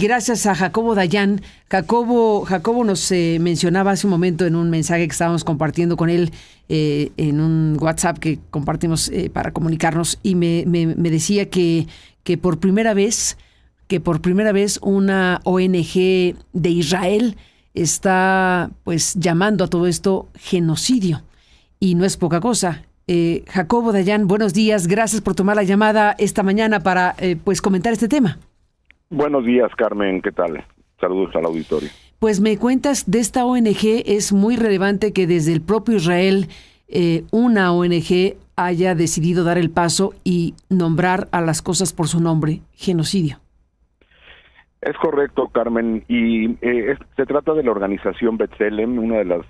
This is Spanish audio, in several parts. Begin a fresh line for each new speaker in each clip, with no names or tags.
Gracias a Jacobo Dayan. Jacobo nos mencionaba hace un momento en un mensaje que estábamos compartiendo con él en un WhatsApp que compartimos para comunicarnos, y me decía que por primera vez una ONG de Israel está pues llamando a todo esto genocidio, y no es poca cosa. Jacobo Dayan, buenos días, gracias por tomar la llamada esta mañana para pues comentar este tema.
Buenos días, Carmen, ¿qué tal? Saludos al auditorio.
Pues me cuentas de esta ONG. Es muy relevante que desde el propio Israel una ONG haya decidido dar el paso y nombrar a las cosas por su nombre, genocidio.
Es correcto, Carmen, y se trata de la organización B'Tselem, una de las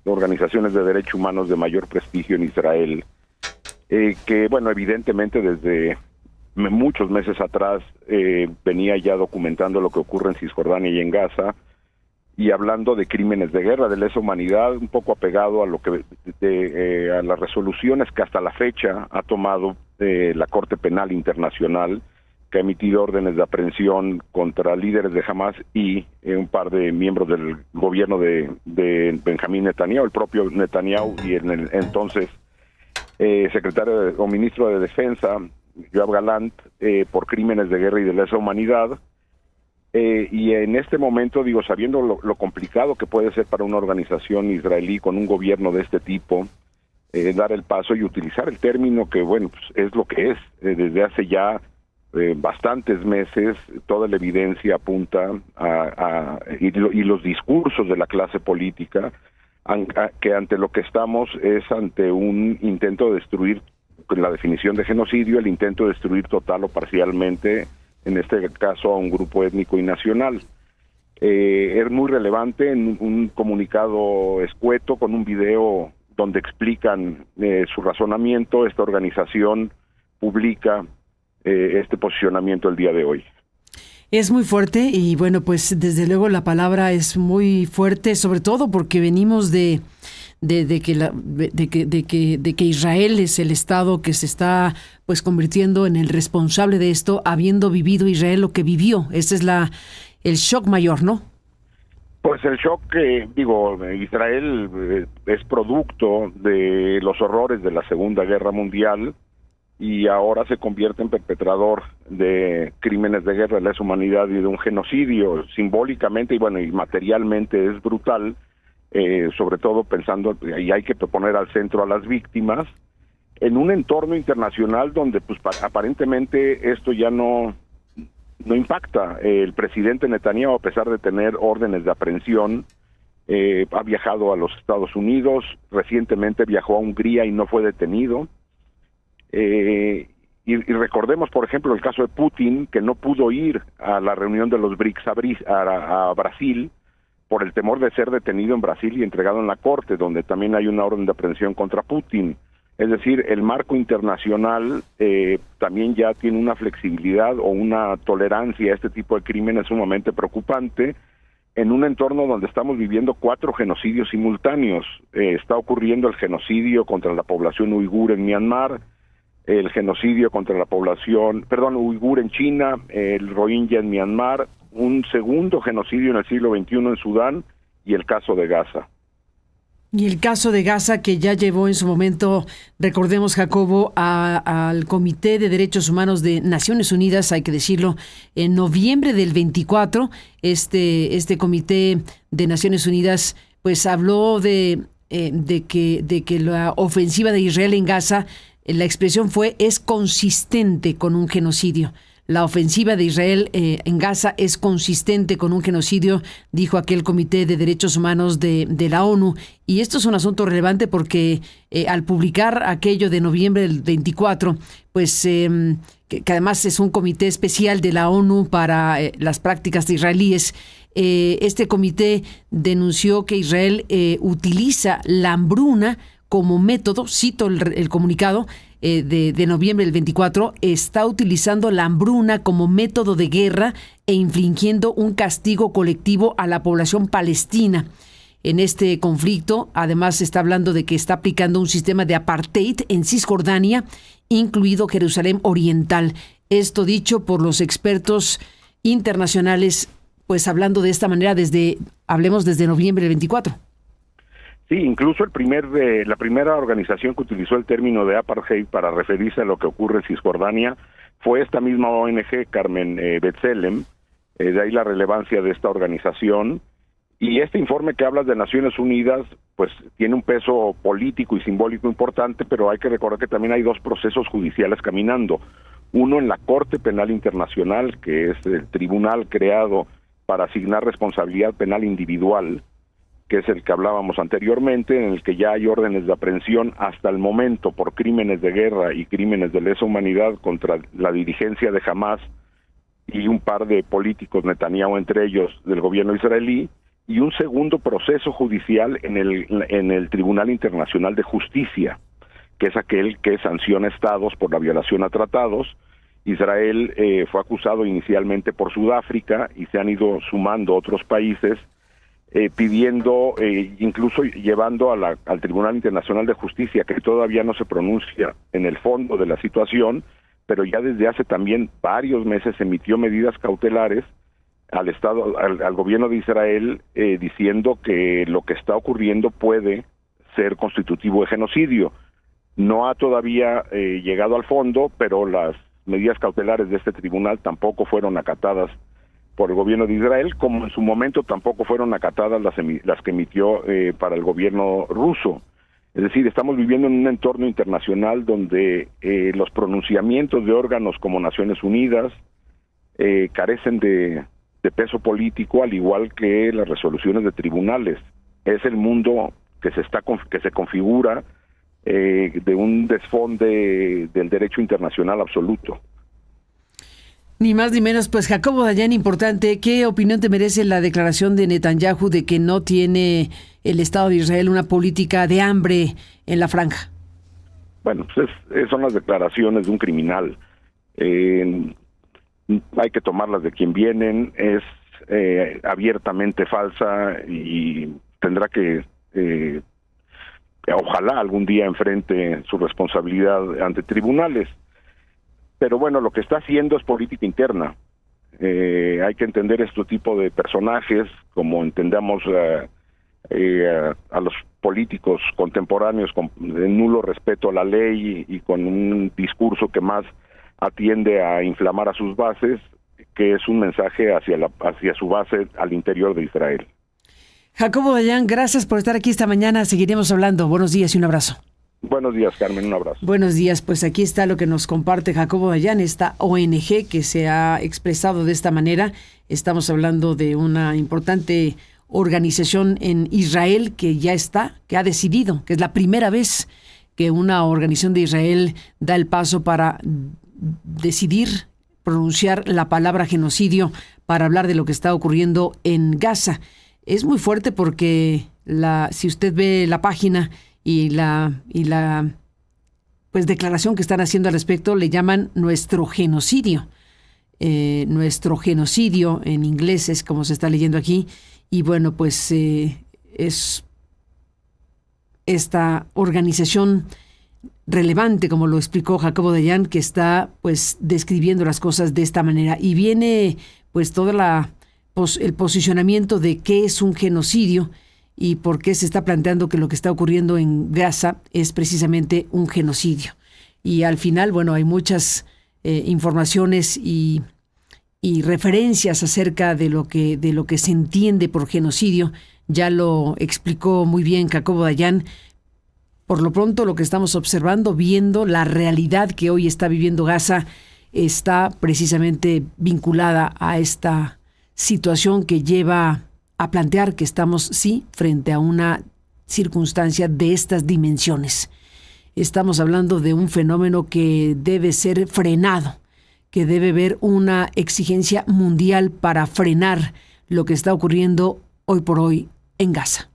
organizaciones de derechos humanos de mayor prestigio en Israel, que, bueno, evidentemente desde muchos meses atrás venía ya documentando lo que ocurre en Cisjordania y en Gaza, y hablando de crímenes de guerra, de lesa humanidad, un poco apegado a lo que a las resoluciones que hasta la fecha ha tomado la Corte Penal Internacional, que ha emitido órdenes de aprehensión contra líderes de Hamas y un par de miembros del gobierno de Benjamín Netanyahu, el propio Netanyahu, y el entonces secretario o ministro de Defensa, Yoav Galant, por crímenes de guerra y de lesa humanidad. Y en este momento, digo, sabiendo lo complicado que puede ser para una organización israelí con un gobierno de este tipo, dar el paso y utilizar el término que, bueno, pues es lo que es. Desde hace ya bastantes meses, toda la evidencia apunta y los discursos de la clase política, que ante lo que estamos es ante un intento de destruir, la definición de genocidio, el intento de destruir total o parcialmente, en este caso, a un grupo étnico y nacional. Es muy relevante en un comunicado escueto con un video donde explican su razonamiento. Esta organización publica este posicionamiento el día de hoy.
Es muy fuerte y bueno, pues desde luego la palabra es muy fuerte, sobre todo porque venimos de que Israel es el Estado que se está pues convirtiendo en el responsable de esto, habiendo vivido Israel lo que vivió. Ese es el shock mayor, ¿no?
Pues el shock Israel es producto de los horrores de la Segunda Guerra Mundial, y ahora se convierte en perpetrador de crímenes de guerra, de lesa humanidad y de un genocidio. Simbólicamente y materialmente es brutal, sobre todo pensando, y hay que poner al centro a las víctimas, en un entorno internacional donde pues aparentemente esto ya no impacta. El presidente Netanyahu, a pesar de tener órdenes de aprehensión, ha viajado a los Estados Unidos, recientemente viajó a Hungría y no fue detenido. Y recordemos, por ejemplo, el caso de Putin, que no pudo ir a la reunión de los BRICS a Brasil por el temor de ser detenido en Brasil y entregado en la corte, donde también hay una orden de aprehensión contra Putin. Es decir, el marco internacional también ya tiene una flexibilidad o una tolerancia a este tipo de crímenes sumamente preocupante, en un entorno donde estamos viviendo 4 genocidios simultáneos. Está ocurriendo el genocidio contra la población uigur en Myanmar, el genocidio contra la población, uigur en China, el rohingya en Myanmar, un segundo genocidio en el siglo XXI en Sudán, y el caso de Gaza.
Y el caso de Gaza, que ya llevó en su momento, recordemos, Jacobo, al Comité de Derechos Humanos de Naciones Unidas, hay que decirlo, en noviembre del 24, este Comité de Naciones Unidas pues habló de que la ofensiva de Israel en Gaza, la expresión es consistente con un genocidio. La ofensiva de Israel en Gaza es consistente con un genocidio, dijo aquel Comité de Derechos Humanos de la ONU. Y esto es un asunto relevante porque al publicar aquello de noviembre del 24, pues que además es un comité especial de la ONU para las prácticas de israelíes, este comité denunció que Israel utiliza la hambruna como método, cito el comunicado de noviembre del 24, está utilizando la hambruna como método de guerra e infligiendo un castigo colectivo a la población palestina. En este conflicto, además, se está hablando de que está aplicando un sistema de apartheid en Cisjordania, incluido Jerusalén Oriental. Esto dicho por los expertos internacionales, pues hablando de esta manera hablemos desde noviembre del 24.
Sí, incluso la primera organización que utilizó el término de apartheid para referirse a lo que ocurre en Cisjordania fue esta misma ONG, Carmen, B'Tselem. De ahí la relevancia de esta organización. Y este informe que hablas de Naciones Unidas, pues tiene un peso político y simbólico importante, pero hay que recordar que también hay dos procesos judiciales caminando. Uno en la Corte Penal Internacional, que es el tribunal creado para asignar responsabilidad penal individual, que es el que hablábamos anteriormente, en el que ya hay órdenes de aprehensión hasta el momento por crímenes de guerra y crímenes de lesa humanidad contra la dirigencia de Hamás y un par de políticos, Netanyahu entre ellos, del gobierno israelí, y un segundo proceso judicial en el Tribunal Internacional de Justicia, que es aquel que sanciona estados por la violación a tratados. Israel fue acusado inicialmente por Sudáfrica y se han ido sumando otros países pidiendo, incluso llevando al Tribunal Internacional de Justicia, que todavía no se pronuncia en el fondo de la situación, pero ya desde hace también varios meses emitió medidas cautelares al Estado, al gobierno de Israel, diciendo que lo que está ocurriendo puede ser constitutivo de genocidio. No ha todavía llegado al fondo, pero las medidas cautelares de este tribunal tampoco fueron acatadas por el gobierno de Israel, como en su momento tampoco fueron acatadas las que emitió para el gobierno ruso. Es decir, estamos viviendo en un entorno internacional donde los pronunciamientos de órganos como Naciones Unidas carecen de peso político, al igual que las resoluciones de tribunales. Es el mundo que se configura de un desfonde del derecho internacional absoluto.
Ni más ni menos, pues Jacobo Dayan, importante. ¿Qué opinión te merece la declaración de Netanyahu de que no tiene el Estado de Israel una política de hambre en la franja?
Bueno, pues son las declaraciones de un criminal. Hay que tomarlas de quien vienen. Es abiertamente falsa y tendrá que, ojalá algún día enfrente su responsabilidad ante tribunales. Pero bueno, lo que está haciendo es política interna. Hay que entender este tipo de personajes como entendamos a los políticos contemporáneos con nulo respeto a la ley y con un discurso que más atiende a inflamar a sus bases, que es un mensaje hacia su base al interior de Israel.
Jacobo Dayan, gracias por estar aquí esta mañana. Seguiremos hablando. Buenos días y un abrazo.
Buenos días, Carmen, un abrazo.
Buenos días, pues aquí está lo que nos comparte Jacobo Dayan, esta ONG que se ha expresado de esta manera. Estamos hablando de una importante organización en Israel que ha decidido, que es la primera vez que una organización de Israel da el paso para decidir pronunciar la palabra genocidio para hablar de lo que está ocurriendo en Gaza. Es muy fuerte porque si usted ve la página y la pues declaración que están haciendo al respecto, le llaman nuestro genocidio. Nuestro genocidio en inglés es como se está leyendo aquí. Y bueno, pues es esta organización relevante, como lo explicó Jacobo Dayan, que está pues describiendo las cosas de esta manera. Y viene pues todo el posicionamiento de qué es un genocidio y por qué se está planteando que lo que está ocurriendo en Gaza es precisamente un genocidio. Y al final, bueno, hay muchas informaciones y referencias acerca de lo que se entiende por genocidio. Ya lo explicó muy bien Jacobo Dayan. Por lo pronto, lo que estamos observando, viendo la realidad que hoy está viviendo Gaza, está precisamente vinculada a esta situación que lleva a plantear que estamos, sí, frente a una circunstancia de estas dimensiones. Estamos hablando de un fenómeno que debe ser frenado, que debe haber una exigencia mundial para frenar lo que está ocurriendo hoy por hoy en Gaza.